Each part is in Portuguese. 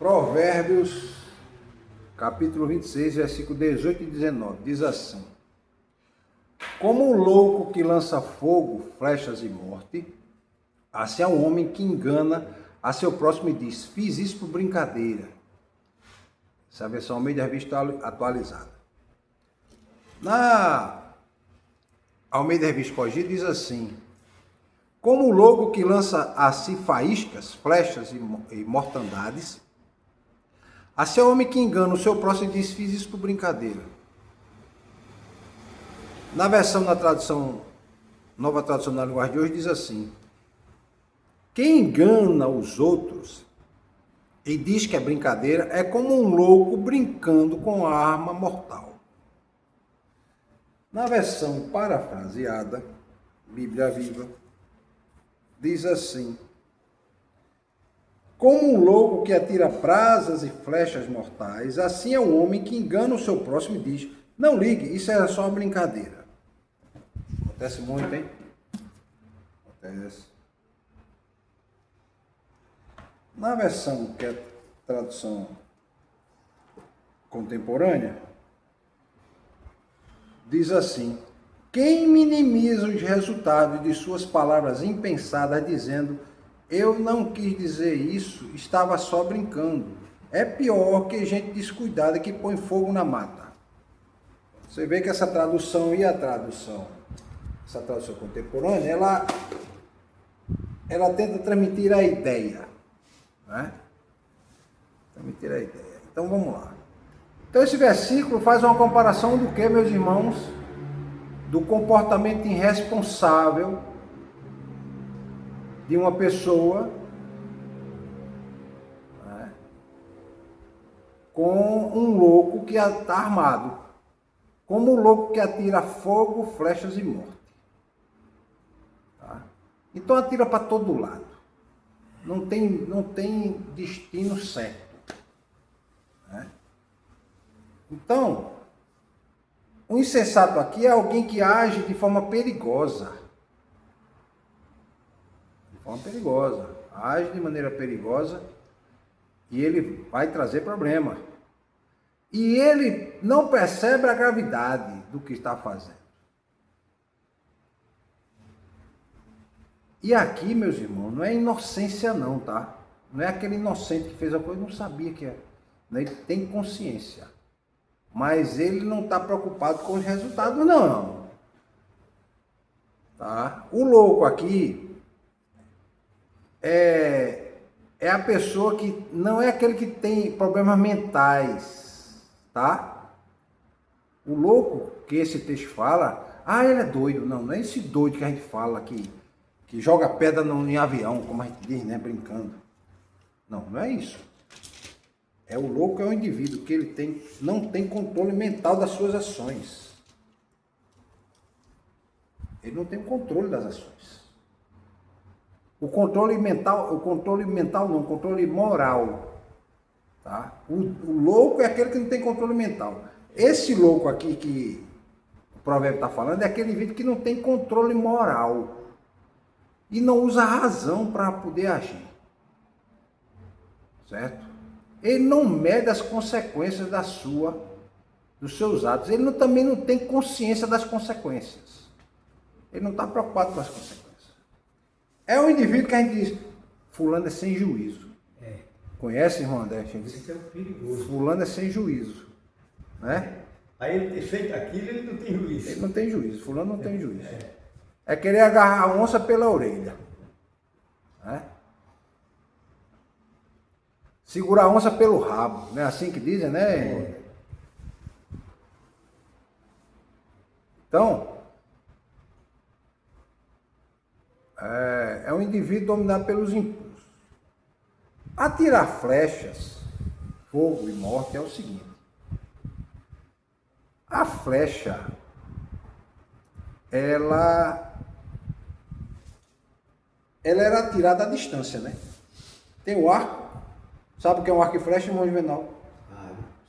Provérbios, capítulo 26, versículo 18 e 19, diz assim: Como o louco que lança fogo, flechas e morte, assim é o homem que engana a seu próximo e diz: fiz isso por brincadeira. Essa é a versão Almeida Revista atualizada. Na Almeida Revista Corrigida diz assim: Como o louco que lança a si faíscas, flechas e mortandades, assim é o homem que engana o seu próximo e diz: fiz isso por brincadeira. Na versão da tradução, nova tradução na linguagem de hoje, diz assim: Quem engana os outros e diz que é brincadeira é como um louco brincando com a arma mortal. Na versão parafraseada, Bíblia Viva, diz assim: Como um louco que atira brasas e flechas mortais, assim é o homem que engana o seu próximo e diz: não ligue, isso é só uma brincadeira. Acontece muito, hein? Acontece. Na versão que é tradução contemporânea, diz assim: quem minimiza os resultados de suas palavras impensadas dizendo eu não quis dizer isso, estava só brincando. É pior que gente descuidada que põe fogo na mata. Você vê que essa tradução essa tradução contemporânea, ela tenta transmitir a ideia, né? Transmitir a ideia. Então vamos lá. Então esse versículo faz uma comparação do que, meus irmãos? Do comportamento irresponsável de uma pessoa, né, com um louco que está armado, como o louco que atira fogo, flechas e morte. Tá? Então atira para todo lado. Não tem destino certo. Né? Então, o insensato aqui é alguém que age de forma perigosa. De forma perigosa. Age de maneira perigosa e ele vai trazer problema. E ele não percebe a gravidade do que está fazendo. E aqui, meus irmãos, não é inocência não, tá? Não é aquele inocente que fez a coisa e não sabia que é. Ele tem consciência. Mas ele não está preocupado com os resultados, não. Tá? O louco aqui é a pessoa que não é aquele que tem problemas mentais, tá? O louco que esse texto fala, ele é doido. Não é esse doido que a gente fala que joga pedra em avião, como a gente diz, né, brincando. Não é isso. É o louco, é o indivíduo que ele não tem controle mental das suas ações. Ele não tem controle das ações. O controle moral. Tá? O louco é aquele que não tem controle mental. Esse louco aqui que o provérbio está falando é aquele indivíduo que não tem controle moral e não usa a razão para poder agir. Certo? Ele não mede as consequências dos seus atos. Ele também não tem consciência das consequências. Ele não está preocupado com as consequências. É um indivíduo que a gente diz, fulano é sem juízo. Conhece, irmão André? Isso é perigoso. Fulano é sem juízo. Né? Aí ele feito aquilo, ele não tem juízo. Ele não tem juízo, fulano não tem juízo. É querer agarrar a onça pela orelha. Né? Segurar a onça pelo rabo, não é assim que dizem, né? Então, é um indivíduo dominado pelos impulsos. Atirar flechas, fogo e morte é o seguinte. A flecha, ela era atirada à distância, né? Tem o arco. Sabe o que é um arco e flecha, irmão Juvenal?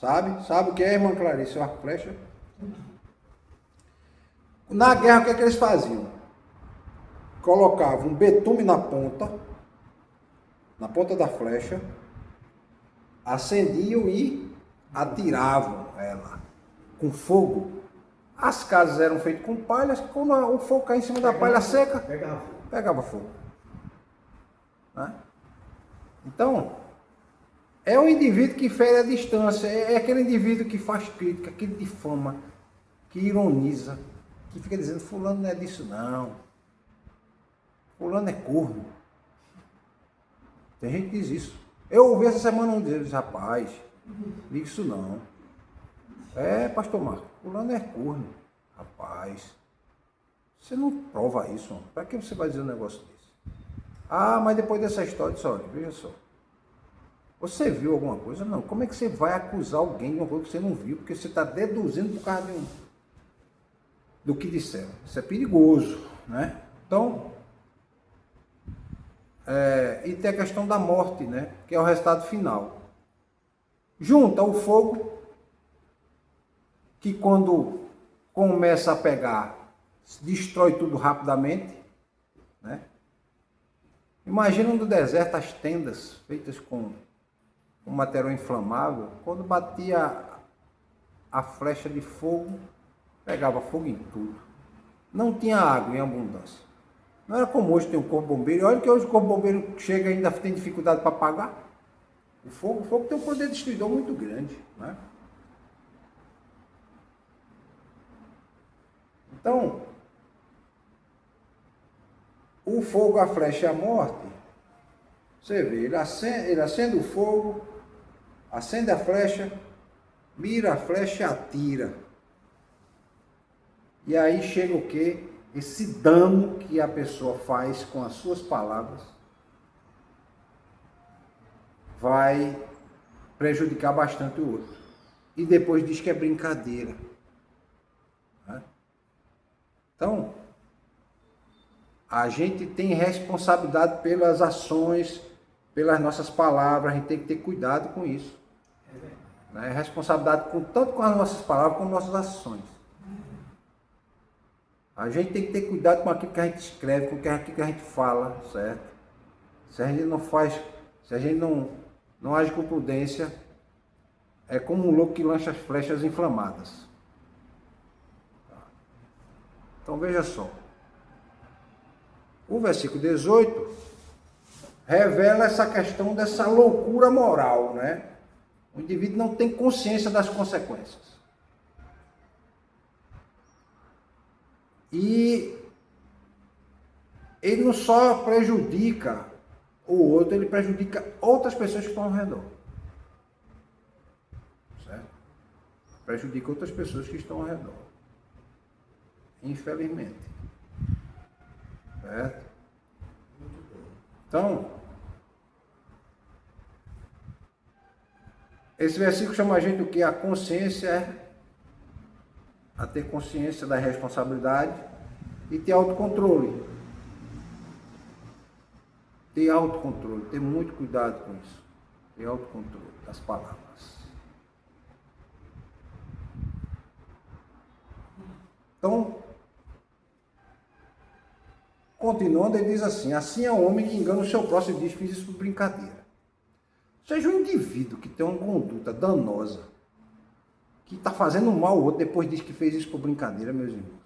Sabe? Sabe o que é, irmã Clarice, o arco e flecha? Na guerra, o que é que eles faziam? Colocavam um betume na ponta da flecha, acendiam e atiravam ela com fogo. As casas eram feitas com palhas, quando o fogo caía em cima da palha seca, pegava fogo. Né? Então, é um indivíduo que fere a distância, é aquele indivíduo que faz crítica, que difama, que ironiza, que fica dizendo, fulano não é disso não, fulano é corno. Tem gente que diz isso. Eu ouvi essa semana um deles, rapaz, diga isso não. Pastor Marcos, fulano é corno. Rapaz, você não prova isso, para que você vai dizer um negócio desse? Ah, mas depois dessa história, disse, olha, veja só. Você viu alguma coisa? Não. Como é que você vai acusar alguém de uma coisa que você não viu? Porque você está deduzindo por causa do que disseram. Isso é perigoso, né? Então, e tem a questão da morte, né? Que é o resultado final. Junta o fogo, que quando começa a pegar, destrói tudo rapidamente, né? Imagina no deserto as tendas feitas com um material inflamável, quando batia a flecha de fogo, pegava fogo em tudo. Não tinha água em abundância. Não era como hoje tem um corpo bombeiro. E olha que hoje o corpo bombeiro chega e ainda tem dificuldade para apagar. O fogo tem um poder destruidor muito grande, né? Então, o fogo, a flecha e a morte, você vê, ele acende o fogo, acende a flecha, mira a flecha e atira. E aí chega o quê? Esse dano que a pessoa faz com as suas palavras vai prejudicar bastante o outro. E depois diz que é brincadeira. Né? Então, a gente tem responsabilidade pelas ações, pelas nossas palavras, a gente tem que ter cuidado com isso. Né? Responsabilidade tanto com as nossas palavras como com as nossas ações. A gente tem que ter cuidado com aquilo que a gente escreve, com aquilo que a gente fala, certo? Se a gente não faz, se a gente não age com prudência, é como um louco que lança as flechas inflamadas. Então veja só. O versículo 18 revela essa questão dessa loucura moral, né? O indivíduo não tem consciência das consequências. E ele não só prejudica o outro, ele prejudica outras pessoas que estão ao redor. Certo? Prejudica outras pessoas que estão ao redor. Infelizmente. Certo? Então, esse versículo chama a gente o que? A consciência, a ter consciência da responsabilidade e ter autocontrole. Ter autocontrole, ter muito cuidado com isso. Ter autocontrole das palavras. Então, continuando, ele diz assim: assim é o homem que engana o seu próximo e diz, fiz isso por brincadeira. Seja um indivíduo que tem uma conduta danosa, que está fazendo mal ao outro, depois diz que fez isso por brincadeira, meus irmãos.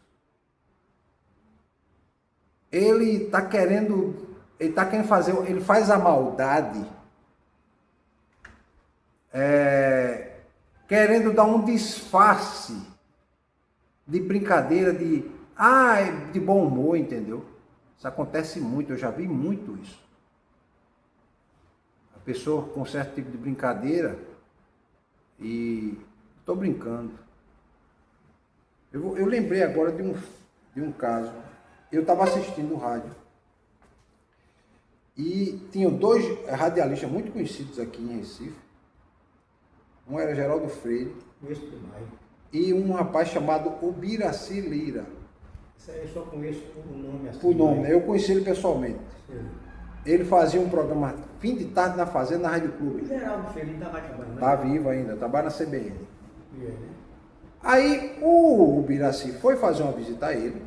Ele está querendo fazer, ele faz a maldade, querendo dar um disfarce de brincadeira, de bom humor, entendeu? Isso acontece muito, eu já vi muito isso. A pessoa com certo tipo de brincadeira e estou brincando. Eu lembrei agora de um caso. Eu estava assistindo o rádio e tinham dois radialistas muito conhecidos aqui em Recife. Um era Geraldo Freire e um rapaz chamado Ubiraci Lira. Isso aí eu só conheço por nome assim. Por nome, eu conheci ele pessoalmente. Sim. Ele fazia um programa fim de tarde na Fazenda, na Rádio Clube. O Geraldo Freire está mais trabalhando, né? Está vivo ainda, trabalha na CBN. Né? Aí o Ubiraci foi fazer uma visita a ele.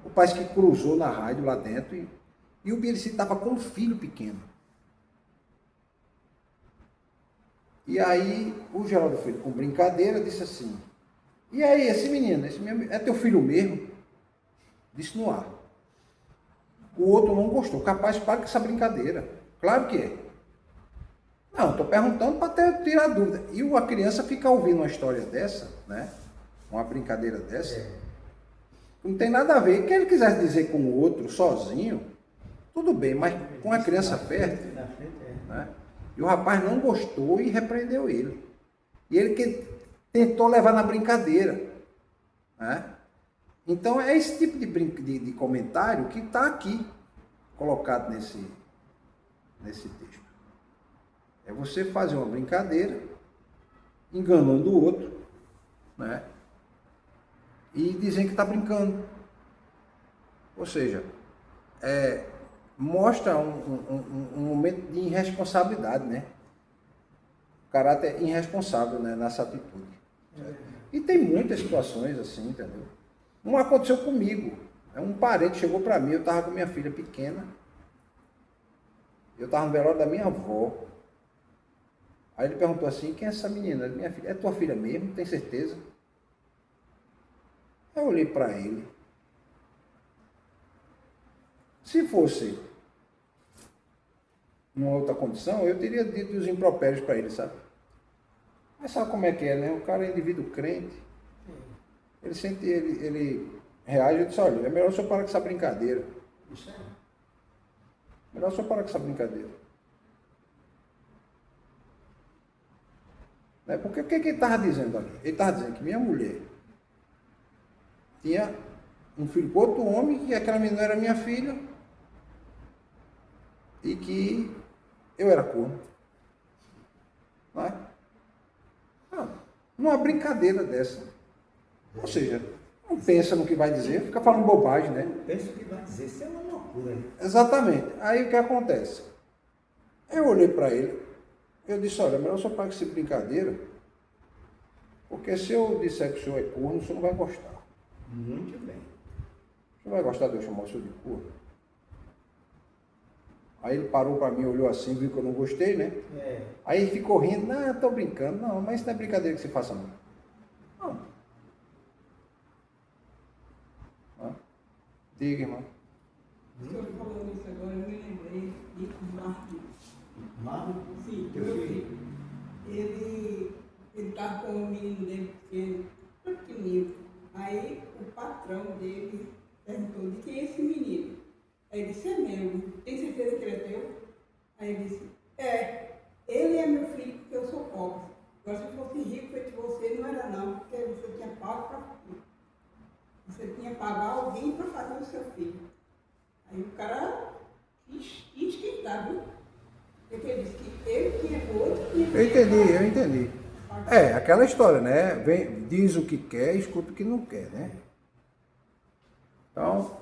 O pai que cruzou na rádio lá dentro e o Ubiraci estava com um filho pequeno. E aí o Geraldo Filho, com brincadeira, disse assim, e aí, esse menino é teu filho mesmo? Disse no ar. O outro não gostou. Capaz, para com essa brincadeira. Claro que é. Não, estou perguntando para tirar dúvida. E a criança fica ouvindo uma história dessa, né? Uma brincadeira dessa. Não tem nada a ver. Que ele quisesse dizer com o outro, sozinho, tudo bem, mas com a criança perto, né? E o rapaz não gostou e repreendeu ele. E ele que tentou levar na brincadeira, né? Então é esse tipo de comentário que está aqui colocado nesse texto. É você fazer uma brincadeira, enganando o outro, né? E dizendo que está brincando. Ou seja, mostra um momento de irresponsabilidade, né? Caráter irresponsável, né, nessa atitude. E tem muitas situações assim, entendeu? Não aconteceu comigo. Um parente chegou para mim, eu estava com minha filha pequena, eu estava no velório da minha avó. Aí ele perguntou assim, quem é essa menina? Minha filha, é tua filha mesmo? Tem certeza? Eu olhei para ele. Se fosse em outra condição, eu teria dito os impropérios para ele, sabe? Mas sabe como é que é, né? O cara é indivíduo crente. Ele reage e diz, olha, é melhor o senhor parar com essa brincadeira. Isso é. Melhor o senhor parar com essa brincadeira. Né? Porque o que ele estava dizendo aqui? Ele estava dizendo que minha mulher tinha um filho com outro homem, que aquela menina era minha filha, e que eu era corno. Não é? Numa brincadeira dessa. Ou seja, não pensa no que vai dizer, fica falando bobagem, né? Pensa o que vai dizer, isso é uma loucura. Né? Exatamente. Aí o que acontece? Eu olhei para ele, eu disse, olha, melhor só parar com essa brincadeira, porque se eu disser que o senhor é corno, o senhor não vai gostar. Muito bem. O senhor vai gostar de eu chamar o senhor de corno? Aí ele parou para mim, olhou assim, viu que eu não gostei, né? Aí ele ficou rindo, não, eu tô brincando. Não, mas isso não é brincadeira que se faça, não. Não. Diga, irmão. O senhor falando isso agora, eu me lembrei de Marcos. Marcos? Sim, meu filho. Ele estava com o menino dele pequenino. Aí o patrão dele perguntou, de quem é esse menino? Aí ele disse, é meu. Tem certeza que ele é teu? Aí ele disse, ele é meu filho porque eu sou pobre. Agora se eu fosse rico feito você, não era não, porque você tinha pago para filho. Você tinha que pagar alguém para fazer o seu filho. Aí o cara quis esquentar, viu? Porque ele disse que ele tinha outro. Eu entendi. Aquela história, né? Diz o que quer, escuta o que não quer, né? Então,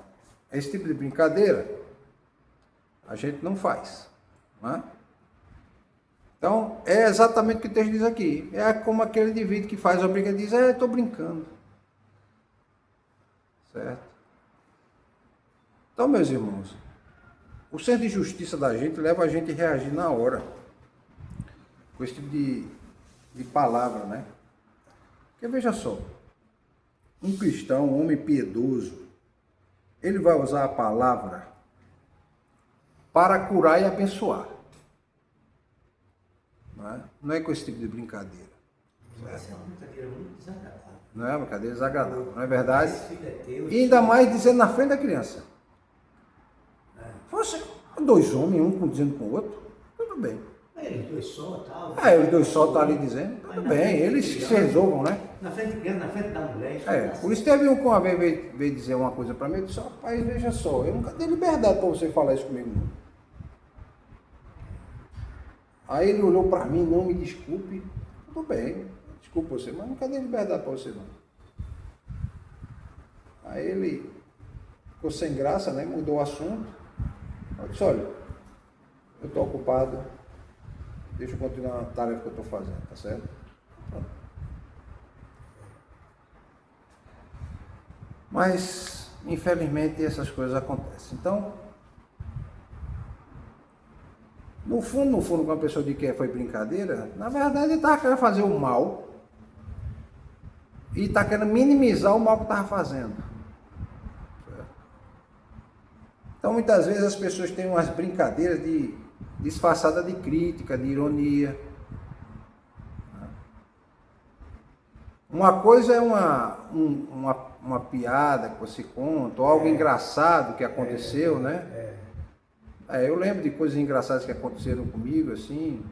esse tipo de brincadeira a gente não faz, né? Então, é exatamente o que o texto diz aqui. É como aquele indivíduo que faz a brincadeira e diz, estou brincando. Certo? Então, meus irmãos, o senso de justiça da gente leva a gente a reagir na hora com esse tipo de palavra, né? Porque veja só, um cristão, um homem piedoso, ele vai usar a palavra para curar e abençoar. Não é com esse tipo de brincadeira. Essa é uma brincadeira muito desagradável. Não é uma brincadeira desagradável, não é verdade? Esse filho é teu, E ainda mais dizendo na frente da criança. Você, dois homens, um dizendo com o outro, tudo bem. Eles dois só, tal. Os dois só estão ali dizendo, tudo bem, eles se resolvam, né? Na frente de criança, na frente da mulher. Isso Por isso teve um que uma vez veio dizer uma coisa para mim, eu disse, rapaz, veja só, eu nunca dei liberdade para você falar isso comigo, não. Aí ele olhou para mim, não me desculpe, tudo bem, desculpe você, mas nunca dei liberdade para você, não. Aí ele ficou sem graça, né? Mudou o assunto. Eu disse, olha, eu estou ocupado, deixa eu continuar a tarefa que eu estou fazendo, tá certo? Pronto. Mas, infelizmente, essas coisas acontecem. Então, no fundo, quando a pessoa diz que foi brincadeira, na verdade ele estava querendo fazer o mal e está querendo minimizar o mal que estava fazendo. Então, muitas vezes as pessoas têm umas brincadeiras disfarçadas de crítica, de ironia. Uma coisa é uma piada que você conta, ou algo engraçado que aconteceu, né? Eu lembro de coisas engraçadas que aconteceram comigo, assim,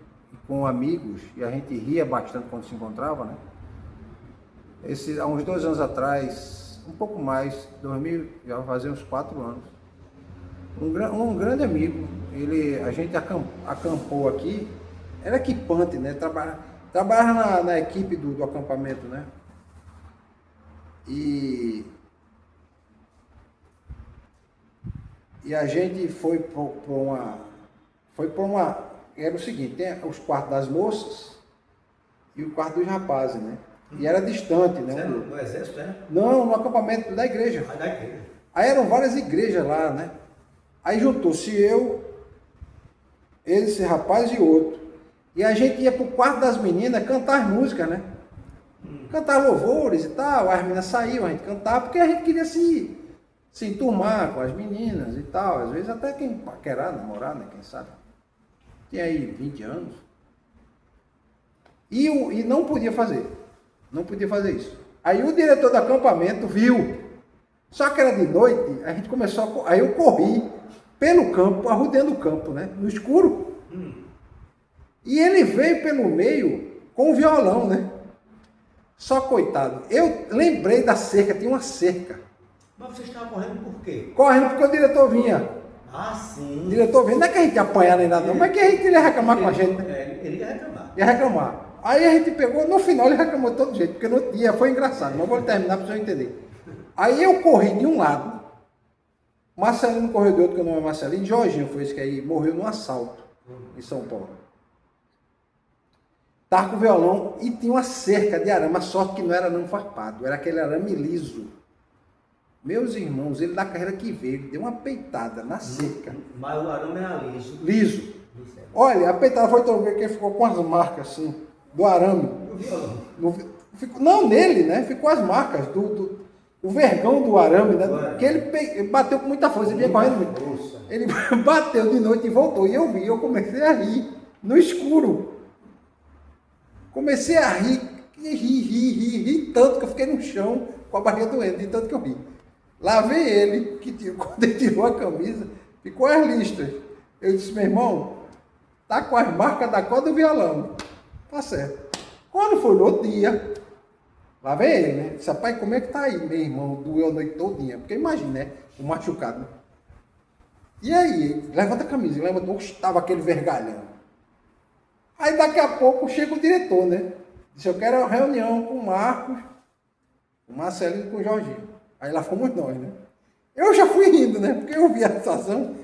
com amigos, e a gente ria bastante quando se encontrava, né? Há uns 2 anos atrás, um pouco mais, 2000, já vai fazer uns 4 anos, um grande amigo, a gente acampou aqui, era equipante, né? Trabalha na equipe do acampamento, né? E a gente foi para uma... Era o seguinte, tem os quartos das moças e o quarto dos rapazes, né? E era distante, né? Você era no exército, né? Não, no acampamento da igreja. Da igreja. Aí eram várias igrejas lá, né? Aí juntou-se esse rapaz e outro. E a gente ia pro quarto das meninas cantar as músicas, né? Cantar louvores e tal. As meninas saíam, a gente cantava, porque a gente queria se enturmar com as meninas e tal. Às vezes até quem paquerar, namorar, né? Quem sabe. Tinha aí 20 anos. E não podia fazer. Não podia fazer isso. Aí o diretor do acampamento viu. Só que era de noite, a gente começou aí eu corri pelo campo, arrudando o campo, né? No escuro. E ele veio pelo meio com o violão, né? Só coitado. Eu lembrei da cerca, tinha uma cerca. Mas você estava correndo por quê? Correndo porque o diretor vinha. Ah, sim. O diretor vinha, não é que a gente ia apanhar nem nada, não, mas que a gente ia reclamar com a gente, né? Ele ia reclamar. Ia reclamar. Aí a gente pegou, no final ele reclamou de todo jeito, porque no dia foi engraçado, mas vou terminar para você entender. Aí eu corri de um lado, Marcelino correu do outro, que o nome é Marcelino, Jorginho foi esse que aí morreu num assalto em São Paulo. Tava com o violão e tinha uma cerca de arame, a sorte que não era arame farpado, era aquele arame liso. Meus irmãos, ele da carreira que veio, ele deu uma peitada na cerca. Mas o arame era liso. Liso. Olha, a peitada foi tão grande que ele ficou com as marcas assim, do arame. O violão. Não nele, né? Ficou as marcas o vergão do arame, né? Que ele bateu com muita força, ele vinha correndo muito. Ele bateu de noite e voltou. E eu vi, eu comecei a rir, no escuro. Comecei a rir, ri tanto que eu fiquei no chão com a barriga doendo, de tanto que eu ri. Lá veio ele, quando ele tirou a camisa, ficou as listras. Eu disse, meu irmão, tá com as marcas da corda do violão. Tá certo. Quando foi no outro dia, lá vem ele, né? Disse, rapaz, como é que tá aí, meu irmão? Doeu a noite todinha. Porque imagina, né? O machucado, né? E aí, levanta a camisa, levantou, estava aquele vergalhão. Aí daqui a pouco chega o diretor, né? Disse, eu quero uma reunião com o Marcos, o Marcelino e com o Jorginho. Aí lá fomos nós, né? Eu já fui rindo, né? Porque eu vi a situação.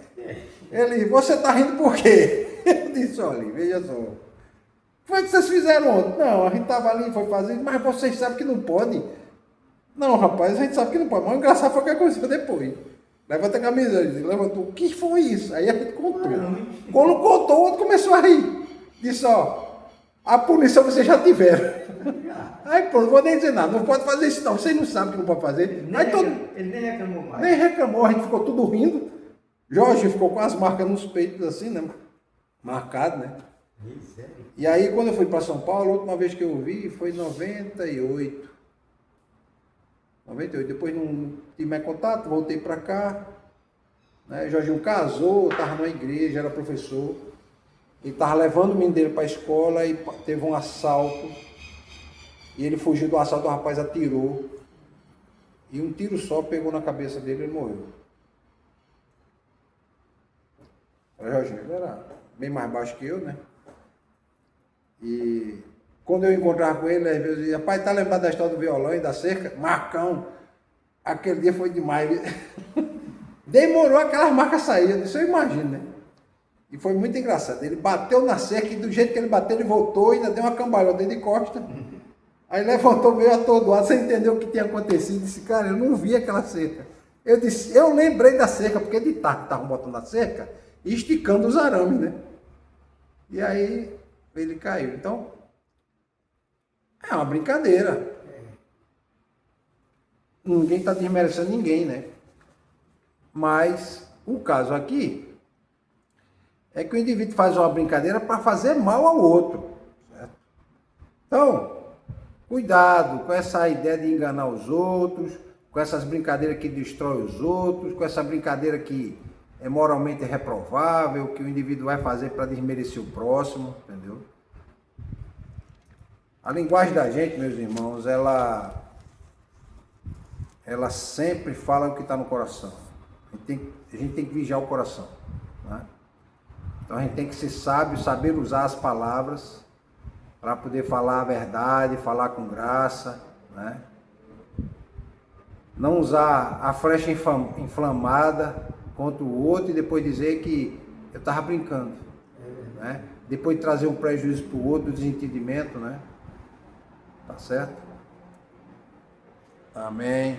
Ele, você tá rindo por quê? Eu disse, olha, veja só. Foi o que vocês fizeram ontem? Não, a gente tava ali, foi fazer, mas vocês sabem que não pode. Não, rapaz, a gente sabe que não pode. Mas o engraçado foi o que aconteceu depois. Levanta a camisa, ele levantou. O que foi isso? Aí a gente contou. Quando contou, o outro começou a rir. Disse, ó, a punição vocês já tiveram. Aí pronto, não vou nem dizer nada, não pode fazer isso não, vocês não sabem que não pode fazer. Ele nem reclamou mais. Nem reclamou, a gente ficou tudo rindo. Jorge ficou com as marcas nos peitos assim, né? Marcado, né? E aí quando eu fui para São Paulo, a última vez que eu vi foi em 98. Depois não tive mais contato, voltei para cá. Né? Jorginho casou, estava na igreja, era professor. Ele estava levando o menino dele para a escola e teve um assalto. E ele fugiu do assalto, o rapaz atirou. E um tiro só pegou na cabeça dele e ele morreu. O Jorginho, ele era bem mais baixo que eu, né? E quando eu encontrava com ele, às vezes eu dizia, rapaz, tá lembrado da história do violão e da cerca? Marcão, aquele dia foi demais. Demorou aquelas marcas sair, eu disse, eu imagino, né? E foi muito engraçado. Ele bateu na cerca e do jeito que ele bateu, ele voltou e ainda deu uma cambalhota de costa. Aí levantou meio atordoado, sem entender o que tinha acontecido. Disse, cara, eu não vi aquela cerca. Eu disse, eu lembrei da cerca, porque de tarde estavam botando a cerca e esticando os arames, né? E aí ele caiu. Então, é uma brincadeira. Ninguém está desmerecendo ninguém, né? Mas o caso aqui é que o indivíduo faz uma brincadeira para fazer mal ao outro. Certo? Então, cuidado com essa ideia de enganar os outros, com essas brincadeiras que destroem os outros, com essa brincadeira que é moralmente reprovável, que o indivíduo vai fazer para desmerecer o próximo, entendeu? A linguagem da gente, meus irmãos, ela sempre fala o que está no coração. A gente tem que vigiar o coração, né? Então a gente tem que ser sábio, saber usar as palavras para poder falar a verdade, falar com graça, né? Não usar a flecha inflamada contra o outro e depois dizer que eu estava brincando, né? Depois trazer um prejuízo para o outro, desentendimento, né? Tá certo? Amém.